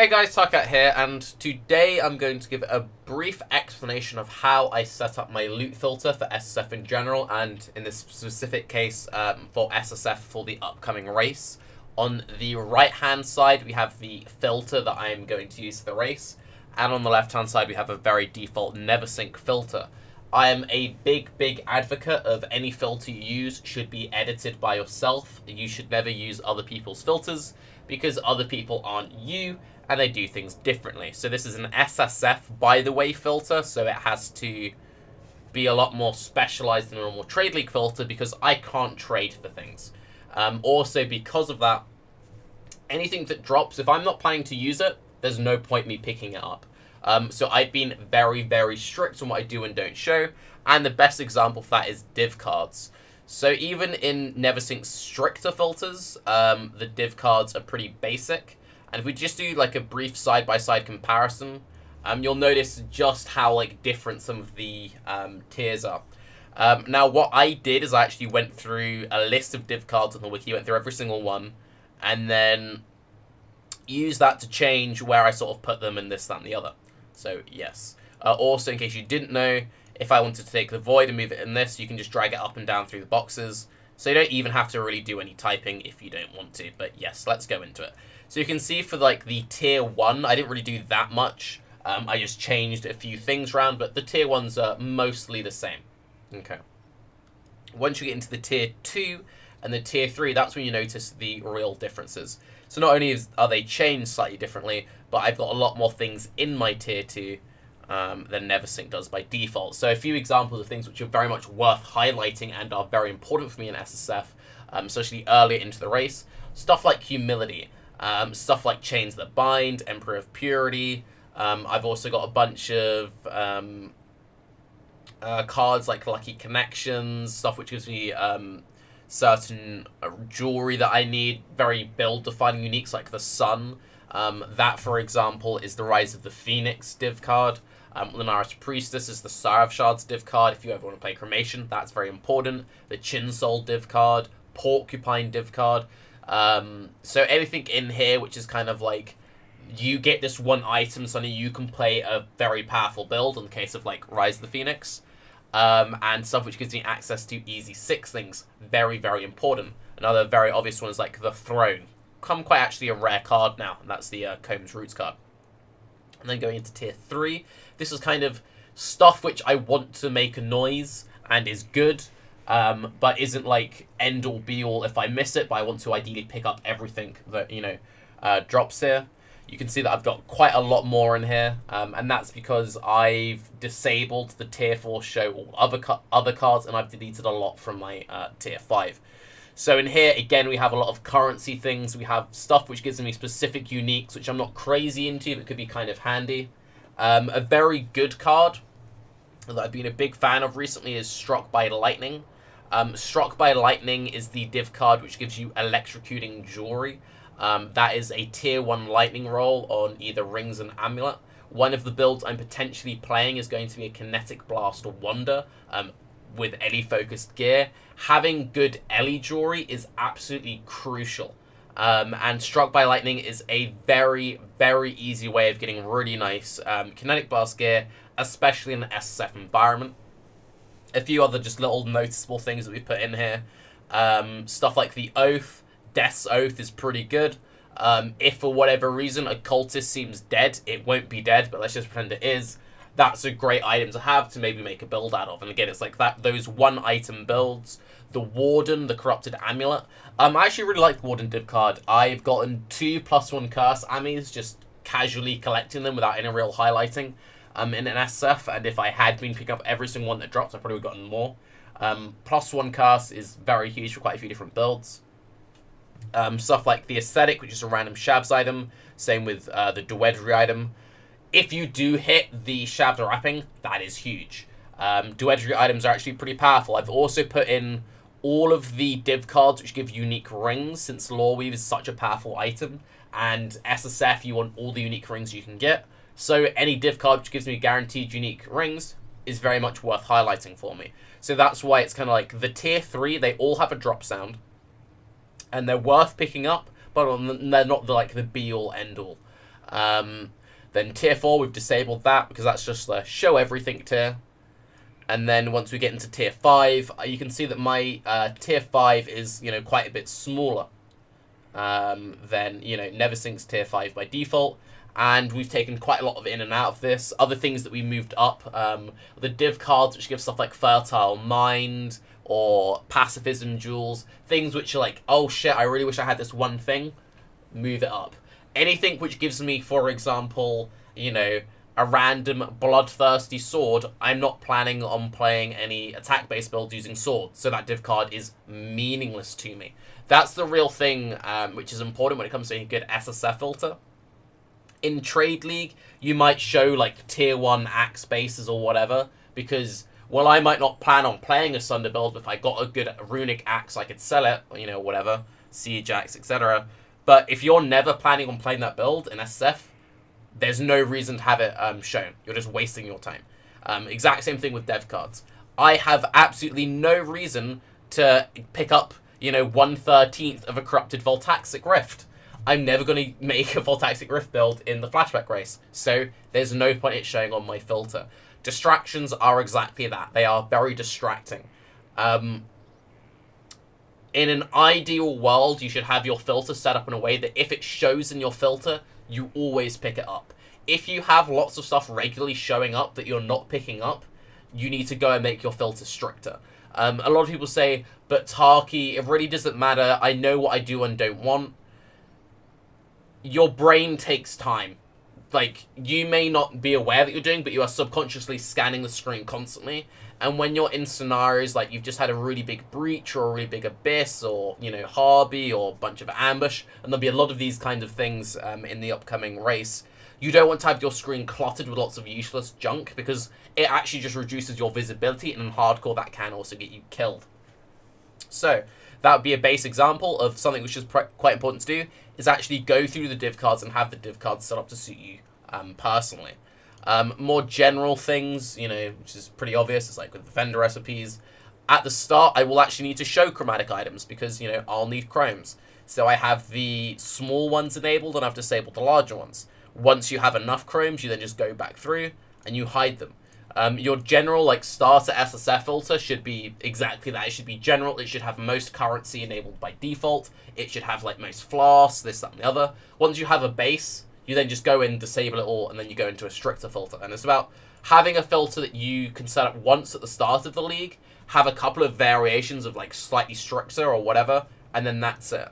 Hey guys, Tarke here, and today I'm going to give a brief explanation of how I set up my loot filter for SSF in general, and in this specific case for SSF for the upcoming race. On the right hand side we have the filter that I am going to use for the race, and on the left hand side we have a very default never sync filter. I am a big advocate of any filter you use should be edited by yourself. You should never use other people's filters because other people aren't you and they do things differently. So this is an SSF by the way filter, so it has to be a lot more specialized than a normal Trade League filter because I can't trade for things. Also because of that, anything that drops, if I'm not planning to use it, there's no point me picking it up. So I've been very strict on what I do and don't show, and the best example for that is div cards. So even in NeverSync's stricter filters, the div cards are pretty basic, and if we just do like a brief side-by-side comparison, you'll notice just how like different some of the tiers are. Now what I did is I actually went through a list of div cards on the wiki, went through every single one, and then use that to change where I sort of put them and this, that, and the other. So yes. Also, in case you didn't know, if I wanted to take the void and move it in this, you can just drag it up and down through the boxes. So you don't even have to really do any typing if you don't want to. But yes, let's go into it. So you can see for like the tier 1, I didn't really do that much. I just changed a few things around, but the tier 1s are mostly the same. Okay. Once you get into the tier 2 and the tier 3, that's when you notice the real differences. So not only are they changed slightly differently, but I've got a lot more things in my tier 2 than NeverSync does by default. So a few examples of things which are very much worth highlighting and are very important for me in SSF, especially earlier into the race. Stuff like Humility, stuff like Chains That Bind, Emperor of Purity. I've also got a bunch of cards like Lucky Connections, stuff which gives me certain jewelry that I need, very build-defining uniques like the Sun. That, for example, is the Rise of the Phoenix div card. Lunaris Priestess is the Sarav Shards div card. If you ever want to play Cremation, that's very important. The Chin Soul div card, Porcupine div card. So anything in here which is kind of like, you get this one item, suddenly you can play a very powerful build in the case of like Rise of the Phoenix. And stuff which gives me access to easy 6 things. Very important. Another very obvious one is like the Throne. Quite actually a rare card now, and that's the Combs Roots card. And then going into tier 3, this is kind of stuff which I want to make a noise and is good, but isn't like end all be all if I miss it, but I want to ideally pick up everything that, you know, drops here. You can see that I've got quite a lot more in here, and that's because I've disabled the tier 4 show all other cards, and I've deleted a lot from my tier 5. So in here, again, we have a lot of currency things. We have stuff which gives me specific uniques, which I'm not crazy into, but could be kind of handy. A very good card that I've been a big fan of recently is Struck by Lightning. Struck by Lightning is the div card which gives you electrocuting jewelry. That is a tier 1 lightning roll on either Rings and Amulet. One of the builds I'm potentially playing is going to be a Kinetic Blast Wonder with Ellie focused gear. Having good Ellie jewelry is absolutely crucial. And Struck by Lightning is a very easy way of getting really nice Kinetic Blast gear, especially in the SSF environment. A few other just little noticeable things that we put in here. Stuff like the Oath. Death's Oath is pretty good. If for whatever reason a cultist seems dead, it won't be dead, but let's just pretend it is. That's a great item to have to maybe make a build out of. And again, it's like that, those one item builds. The Warden, the Corrupted Amulet. I actually really like the Warden div card. I've gotten 2 +1 curse ammies, just casually collecting them without any real highlighting in an SSF. And if I had been picking up every single one that drops, I probably would have gotten more. +1 curse is very huge for quite a few different builds. Stuff like the Aesthetic, which is a random Shabs item. Same with the Duedry item. If you do hit the Shabs wrapping, that is huge. Duedry items are actually pretty powerful. I've also put in all of the div cards which give unique rings, since Loreweave is such a powerful item. And SSF, you want all the unique rings you can get. So any div card which gives me guaranteed unique rings is very much worth highlighting for me. So that's why it's kind of like the tier 3, they all have a drop sound. And they're worth picking up, but they're not like the be-all, end-all. Then tier 4, we've disabled that because that's just the show everything tier. And then once we get into tier 5, you can see that my tier 5 is, you know, quite a bit smaller than, you know, Neversink's tier 5 by default. And we've taken quite a lot of in and out of this. Other things that we moved up, the div cards, which give stuff like Fertile Mind or Pacifism Jewels, things which are like, oh shit, I really wish I had this one thing, move it up. Anything which gives me, for example, you know, a random bloodthirsty sword, I'm not planning on playing any attack-based builds using swords, so that div card is meaningless to me. That's the real thing which is important when it comes to a good SSF filter. In Trade League, you might show like tier 1 axe bases or whatever, because, well, I might not plan on playing a Sunder build, but if I got a good runic axe, I could sell it, you know, whatever, siege axe, etc. But if you're never planning on playing that build in SSF, there's no reason to have it shown. You're just wasting your time. Exact same thing with dev cards. I have absolutely no reason to pick up, you know, 1/13 of a corrupted Voltaxic Rift. I'm never going to make a Voltaxic Rift build in the Flashback race, so there's no point in it showing on my filter. Distractions are exactly that. They are very distracting. In an ideal world, you should have your filter set up in a way that if it shows in your filter, you always pick it up. If you have lots of stuff regularly showing up that you're not picking up, you need to go and make your filter stricter. A lot of people say, but Tarke, it really doesn't matter. I know what I do and don't want. Your brain takes time. Like, you may not be aware that you're doing, but you are subconsciously scanning the screen constantly. And when you're in scenarios like you've just had a really big breach or a really big abyss or, you know, Harby or a bunch of ambush, and there'll be a lot of these kind of things in the upcoming race, you don't want to have your screen cluttered with lots of useless junk because it actually just reduces your visibility, and in hardcore that can also get you killed. So that would be a base example of something which is quite important to do, is actually go through the div cards and have the div cards set up to suit you personally. More general things, you know, which is pretty obvious, it's like with the vendor recipes. At the start, I will actually need to show chromatic items because, you know, I'll need chromes. So I have the small ones enabled and I've disabled the larger ones. Once you have enough chromes, you then just go back through and you hide them. Your general, like, starter SSF filter should be exactly that. It should be general. It should have most currency enabled by default. It should have, like, most flasks, this, that, and the other. Once you have a base, you then just go in, disable it all, and then you go into a stricter filter. And it's about having a filter that you can set up once at the start of the league, have a couple of variations of, like, slightly stricter or whatever, and then that's it.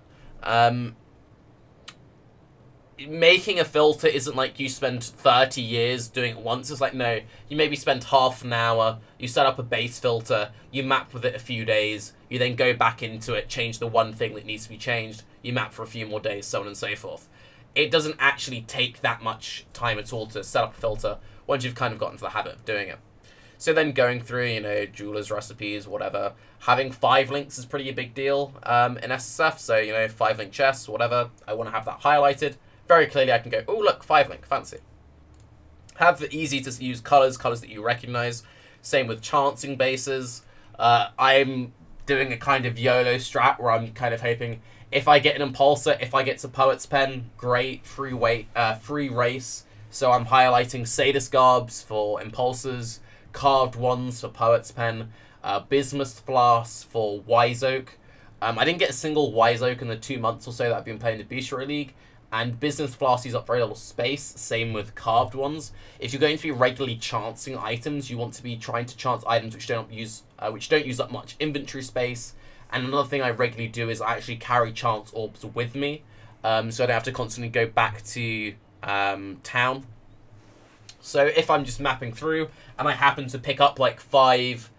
Making a filter isn't like you spend 30 years doing it once. It's like, no, you maybe spend half an hour, you set up a base filter, you map with it a few days, you then go back into it, change the one thing that needs to be changed, you map for a few more days, so on and so forth. It doesn't actually take that much time at all to set up a filter once you've kind of gotten to the habit of doing it. So then going through, you know, jeweler's recipes, whatever, having 5 links is pretty a big deal in SSF, so, you know, 5-link chests, whatever, I want to have that highlighted. Very clearly I can go, oh look, 5-link, fancy. Have the easy to use colours that you recognise. Same with chancing bases. I'm doing a kind of YOLO strat where I'm kind of hoping if I get an impulsor, if I get to Poet's Pen, great, free race. So I'm highlighting Sadist Garbs for impulsors, carved ones for Poet's Pen, Bismuth Flasks for Wise Oak. I didn't get a single Wise Oak in the 2 months or so that I've been playing the Bistro League. And Business Flask use up very little space, same with carved ones. If you're going to be regularly chancing items, you want to be trying to chance items which don't use up much inventory space. And another thing I regularly do is I actually carry chance orbs with me, so I don't have to constantly go back to town. So if I'm just mapping through and I happen to pick up like 5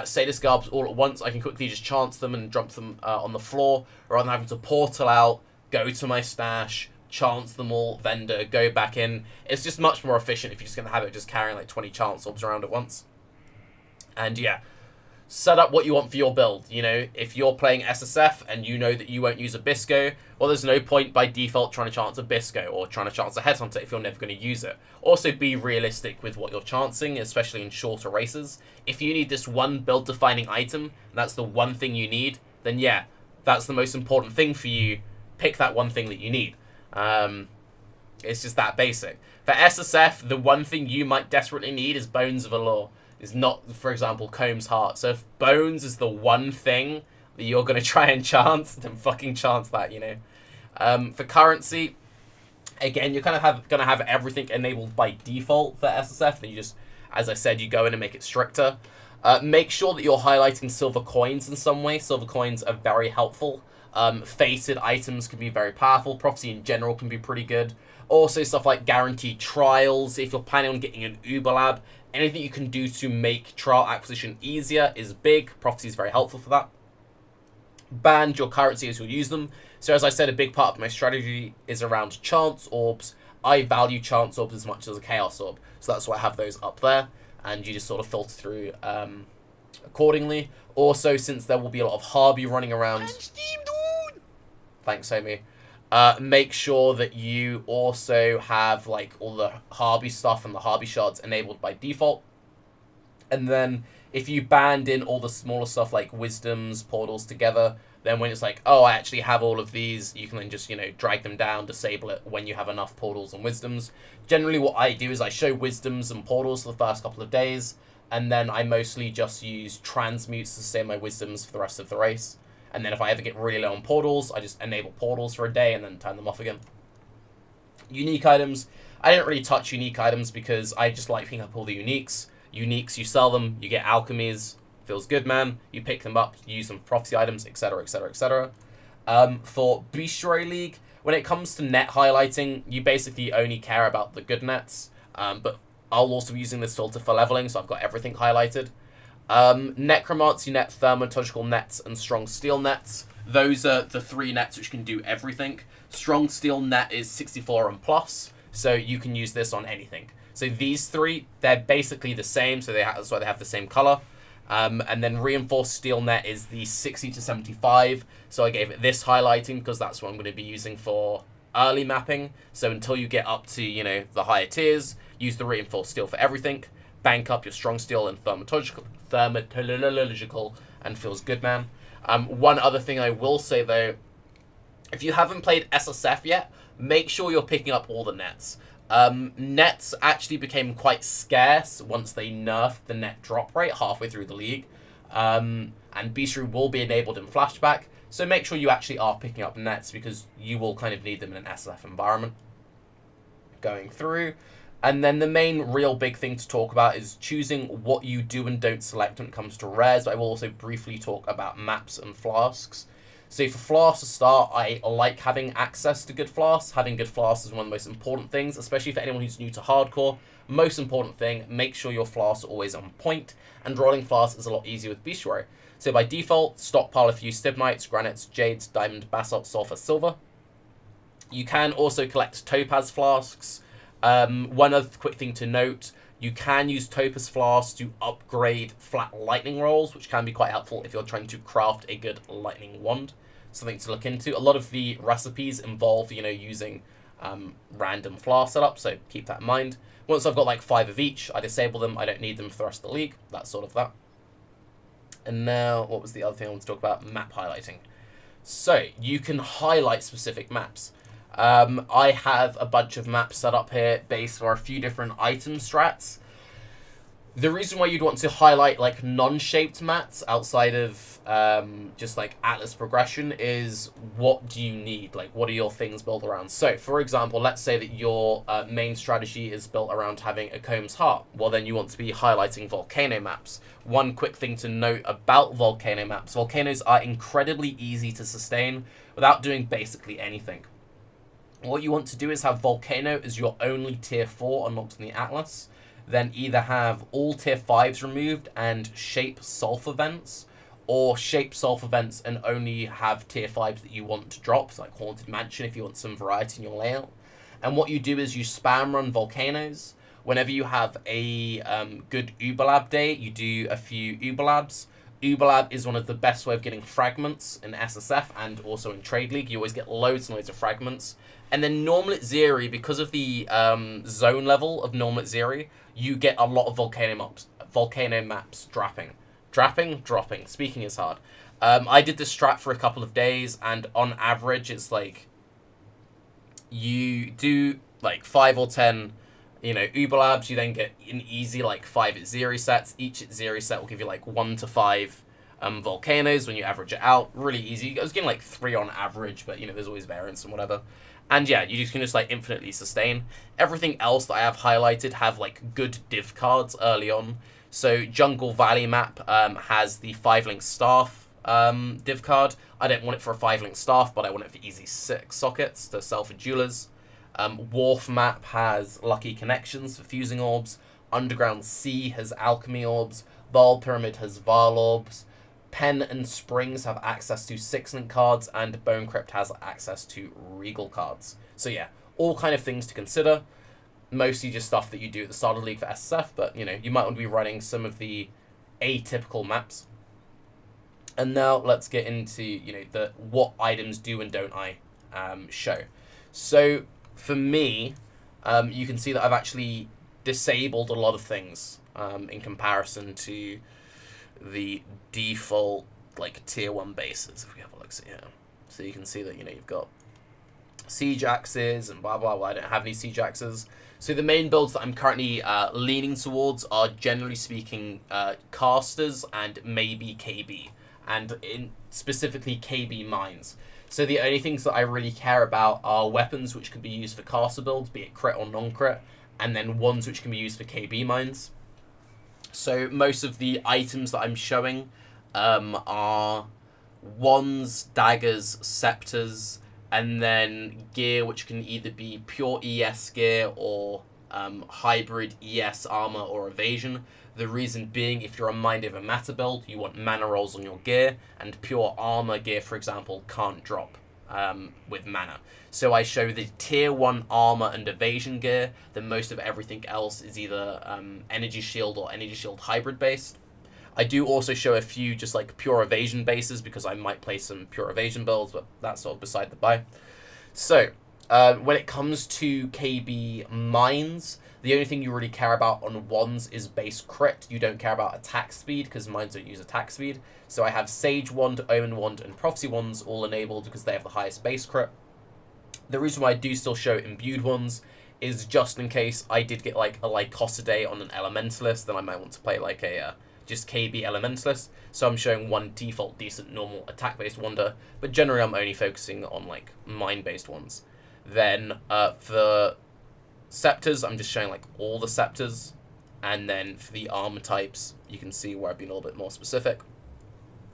Sadist Garbs all at once, I can quickly just chance them and dump them on the floor, rather than having to portal out, go to my stash, chance them all, vendor, go back in. It's just much more efficient if you're just going to have it just carrying like 20 chance orbs around at once. And yeah, set up what you want for your build. You know, if you're playing SSF and you know that you won't use a Bisco, well, there's no point by default trying to chance a Bisco or trying to chance a Headhunter if you're never going to use it. Also, be realistic with what you're chancing, especially in shorter races. If you need this one build-defining item, and that's the one thing you need, then yeah, that's the most important thing for you. Pick that one thing that you need. It's just that basic. For SSF, the one thing you might desperately need is Bones of Allure. Is not, for example, Comb's Heart. So if Bones is the one thing that you're going to try and chance, then fucking chance that, you know. For currency, again, you're kind of going to have everything enabled by default for SSF. And you just, as I said, you go in and make it stricter. Make sure that you're highlighting silver coins in some way. Silver coins are very helpful. Fated items can be very powerful. Prophecy in general can be pretty good. Also, stuff like guaranteed trials. If you're planning on getting an Uber Lab, anything you can do to make trial acquisition easier is big. Prophecy is very helpful for that. Band your currency as you'll use them. So as I said, a big part of my strategy is around chance orbs. I value chance orbs as much as a chaos orb. So that's why I have those up there. And you just sort of filter through accordingly. Also, since there will be a lot of Harby running around... Steam, dude! Thanks, homie. Make sure that you also have like all the Harby stuff and the Harby shards enabled by default. And then if you band in all the smaller stuff like wisdoms, portals together, then when it's like, oh, I actually have all of these, you can then just, you know, drag them down, disable it when you have enough portals and wisdoms. Generally what I do is I show wisdoms and portals for the first couple of days, and then I mostly just use transmutes to save my wisdoms for the rest of the race. And then if I ever get really low on portals, I just enable portals for a day and then turn them off again. Unique items. I don't really touch unique items because I just like picking up all the uniques. Uniques, you sell them, you get alchemies. Feels good, man. You pick them up, you use them for prophecy items, etc, etc, etc. For Bestiary League, when it comes to net highlighting, you basically only care about the good nets. But I'll also be using this filter for leveling, so I've got everything highlighted. Necromancy net, Thaumaturgical nets, and Strong Steel nets. Those are the three nets which can do everything. Strong Steel net is 64 and plus, so you can use this on anything. So these three, they're basically the same, so that's why they have the same color. And then Reinforced Steel net is the 60 to 75, so I gave it this highlighting because that's what I'm going to be using for early mapping. So until you get up to, you know, the higher tiers, use the Reinforced Steel for everything. Bank up your Strong Steel and Thaumaturgical, and feels good, man. One other thing I will say, though, if you haven't played SSF yet, make sure you're picking up all the nets. Nets actually became quite scarce once they nerfed the net drop rate halfway through the league. And Bestiary will be enabled in Flashback, so make sure you actually are picking up nets because you will kind of need them in an SSF environment. Going through. And then the main real big thing to talk about is choosing what you do and don't select when it comes to rares. But I will also briefly talk about maps and flasks. So for flasks to start, I like having access to good flasks. Having good flasks is one of the most important things, especially for anyone who's new to hardcore. Most important thing, make sure your flasks are always on point, and rolling flasks is a lot easier with Bestiary. So by default, stockpile a few stibnites, granites, jades, diamond, basalt, sulfur, silver. You can also collect topaz flasks. One other quick thing to note, you can use topaz flasks to upgrade flat lightning rolls, which can be quite helpful if you're trying to craft a good lightning wand. Something to look into. A lot of the recipes involve, you know, using random flask setup, so keep that in mind. Once I've got like 5 of each, I disable them. I don't need them for the rest of the league. That's sort of that. And now, what was the other thing I want to talk about? Map highlighting. So, you can highlight specific maps. I have a bunch of maps set up here based on a few different item strats. The reason why you'd want to highlight like non-shaped maps outside of just like Atlas progression is what do you need? Like what are your things built around? So for example, let's say that your main strategy is built around having a Comb's Heart. Well, then you want to be highlighting volcano maps. One quick thing to note about volcano maps. Volcanoes are incredibly easy to sustain without doing basically anything. What you want to do is have Volcano as your only tier 4 unlocked in the Atlas. Then either have all tier 5s removed and shape sulfur vents, or shape sulfur vents and only have tier 5s that you want to drop, so like Haunted Mansion if you want some variety in your layout. And what you do is you spam run volcanoes. Whenever you have a good Uber Lab day, you do a few Uber Labs. Uber Lab is one of the best way of getting fragments in SSF and also in Trade League. You always get loads and loads of fragments. And then Normal at Zeri, because of the zone level of Normal at Zeri, you get a lot of volcano maps dropping. Speaking is hard. I did this strat for a couple of days, and on average, it's like you do like 5 or 10, you know, Uber Labs. You then get an easy like 5 Zeri sets. Each Zeri set will give you like 1 to 5 volcanoes when you average it out. Really easy. I was getting like 3 on average, but you know, there's always variance and whatever. And yeah, you just can just like infinitely sustain. Everything else that I have highlighted have like good div cards early on. So Jungle Valley map has the 5-link staff div card. I don't want it for a 5-link staff, but I want it for easy 6 sockets to sell for jewelers. Wharf map has lucky connections for fusing orbs. Underground Sea has alchemy orbs. Val Pyramid has Val orbs. Pen and Springs have access to 6-link cards, and Bone Crypt has access to Regal cards. So yeah, all kind of things to consider. Mostly just stuff that you do at the start of the league for SSF, but you know, you might want to be running some of the atypical maps. And now let's get into, you know, the what items do and don't I show. So for me, you can see that I've actually disabled a lot of things in comparison to the default like tier 1 bases. If we have a look see here, so you can see that, you know, you've got siege axes and blah blah blah. I don't have any siege axes. So the main builds that I'm currently leaning towards are, generally speaking, casters and maybe KB, and in specifically KB mines. So the only things that I really care about are weapons which can be used for caster builds, be it crit or non-crit, and then ones which can be used for KB mines. So most of the items that I'm showing are wands, daggers, scepters, and then gear which can either be pure ES gear or hybrid ES armor or evasion. The reason being, if you're a Mind Over Matter build, you want mana rolls on your gear, and pure armor gear, for example, can't drop with mana. So I show the tier 1 armor and evasion gear, then most of everything else is either energy shield or energy shield hybrid based. I do also show a few just like pure evasion bases because I might play some pure evasion builds, but that's sort of beside the by. So when it comes to KB mines, the only thing you really care about on wands is base crit. You don't care about attack speed because mines don't use attack speed. So I have Sage Wand, Omen Wand, and Prophecy Wands all enabled because they have the highest base crit. The reason why I do still show imbued ones is just in case I did get like a Lycosidae on an Elementalist, then I might want to play like a just KB Elementalist. So I'm showing one default decent normal attack-based wonder, but generally I'm only focusing on like mine-based ones. Then for scepters, I'm just showing like all the scepters, and then for the armor types, you can see where I've been a little bit more specific.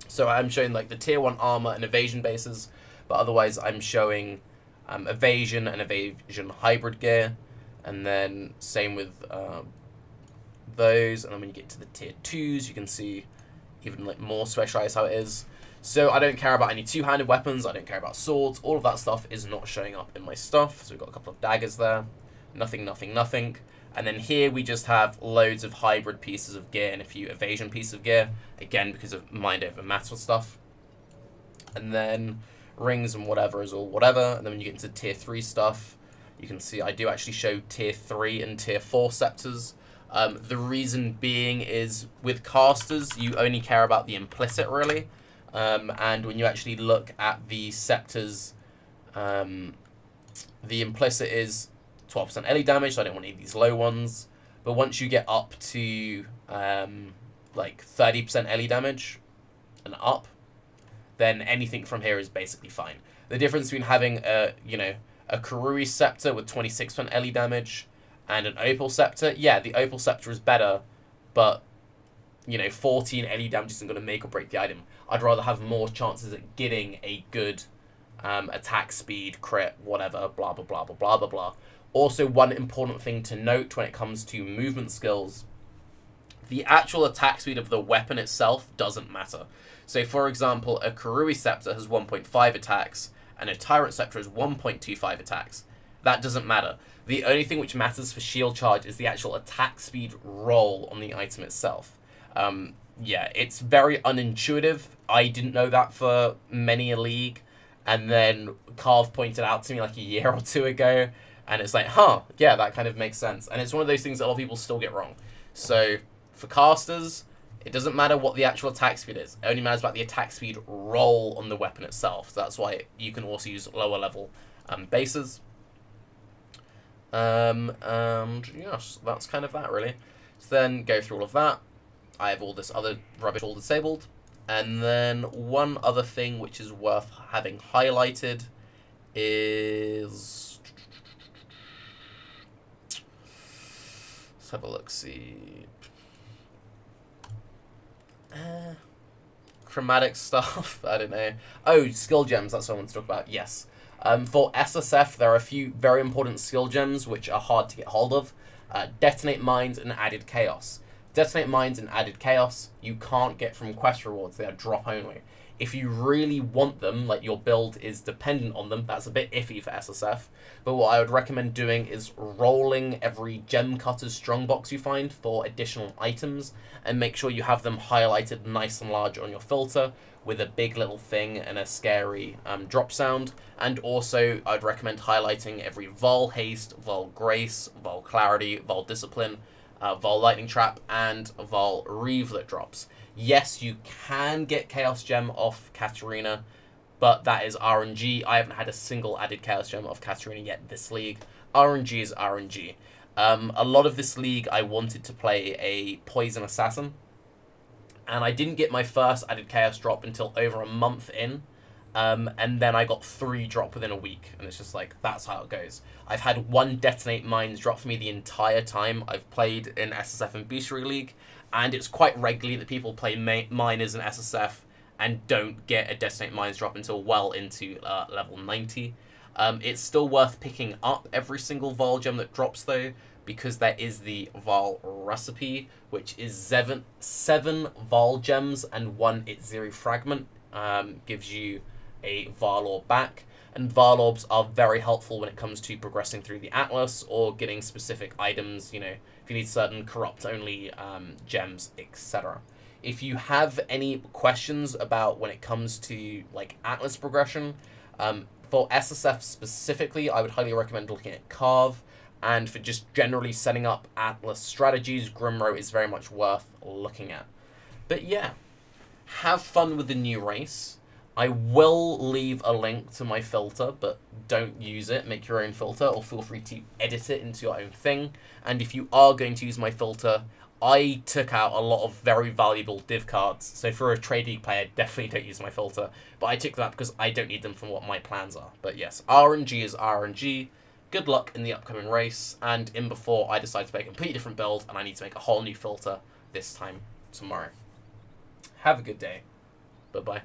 So I'm showing like the tier 1 armor and evasion bases, but otherwise I'm showing evasion and evasion hybrid gear, and then same with those. And then when you get to the tier 2s, you can see even like more specialized how it is. So I don't care about any two-handed weapons, I don't care about swords, all of that stuff is not showing up in my stuff. So we've got a couple of daggers there, nothing, nothing, nothing. And then here we just have loads of hybrid pieces of gear and a few evasion pieces of gear, again because of Mind Over Matter stuff. And then rings and whatever is all whatever. And then when you get into tier 3 stuff, you can see I do actually show tier 3 and tier 4 scepters. The reason being is with casters, you only care about the implicit really. And when you actually look at the scepters, the implicit is 12% LE damage, so I don't want any of these low ones. But once you get up to like 30% LE damage and up, then anything from here is basically fine. The difference between having a, you know, a Karui Scepter with 26% LE damage and an Opal Scepter, yeah, the Opal Scepter is better, but, you know, 14 LE damage isn't going to make or break the item. I'd rather have more chances at getting a good attack speed, crit, whatever, blah, blah, blah, blah, blah, blah, blah. Also, one important thing to note when it comes to movement skills, the actual attack speed of the weapon itself doesn't matter. So, for example, a Karui Scepter has 1.5 attacks, and a Tyrant Scepter has 1.25 attacks. That doesn't matter. The only thing which matters for shield charge is the actual attack speed roll on the item itself. Yeah, it's very unintuitive. I didn't know that for many a league, and then Carve pointed out to me like a year or two ago, and it's like, huh, yeah, that kind of makes sense. And it's one of those things that a lot of people still get wrong. So, for casters, it doesn't matter what the actual attack speed is. It only matters about the attack speed roll on the weapon itself. So that's why you can also use lower level bases. And yes, that's kind of that, really. So then go through all of that. I have all this other rubbish all disabled. And then one other thing which is worth having highlighted is... Let's have a look, see... chromatic stuff, I don't know. Oh, skill gems, that's what I want to talk about, yes. For SSF, there are a few very important skill gems which are hard to get hold of. Detonate Mines and Added Chaos. Detonate Mines and Added Chaos, you can't get from quest rewards, they are drop only. If you really want them, like your build is dependent on them, that's a bit iffy for SSF. But what I would recommend doing is rolling every Gem Cutter's Strongbox you find for additional items, and make sure you have them highlighted nice and large on your filter, with a big little thing and a scary drop sound. And also, I'd recommend highlighting every Vol Haste, Vol Grace, Vol Clarity, Vol Discipline, Vol Lightning Trap, and Vol Reeve that drops. Yes, you can get Chaos Gem off Katarina, but that is RNG. I haven't had a single added Chaos Gem off Katarina yet this league. RNG is RNG. A lot of this league, I wanted to play a Poison Assassin, and I didn't get my first added Chaos drop until over a month in, and then I got 3 drop within a week, and it's just like, that's how it goes. I've had 1 Detonate Mines drop for me the entire time I've played in SSF and Boostery League, and it's quite regularly that people play Miners in SSF and don't get a Detonate Mines drop until well into level 90. It's still worth picking up every single Vol gem that drops, though, because there is the Vol recipe, which is 7 Vol gems and 1 Itziri fragment. Gives you a Vol orb back. And Vol orbs are very helpful when it comes to progressing through the Atlas or getting specific items, you know, if you need certain corrupt-only gems, etc. If you have any questions about when it comes to, like, Atlas progression, for SSF specifically, I would highly recommend looking at Carve, and for just generally setting up Atlas strategies, Grimro is very much worth looking at. But yeah, have fun with the new race. I will leave a link to my filter, but don't use it. Make your own filter, or feel free to edit it into your own thing. And if you are going to use my filter, I took out a lot of very valuable div cards. So for a trade league player, definitely don't use my filter. But I took that because I don't need them for what my plans are. But yes, RNG is RNG. Good luck in the upcoming race. And in before, I decided to make a completely different build, and I need to make a whole new filter this time tomorrow. Have a good day. Bye-bye.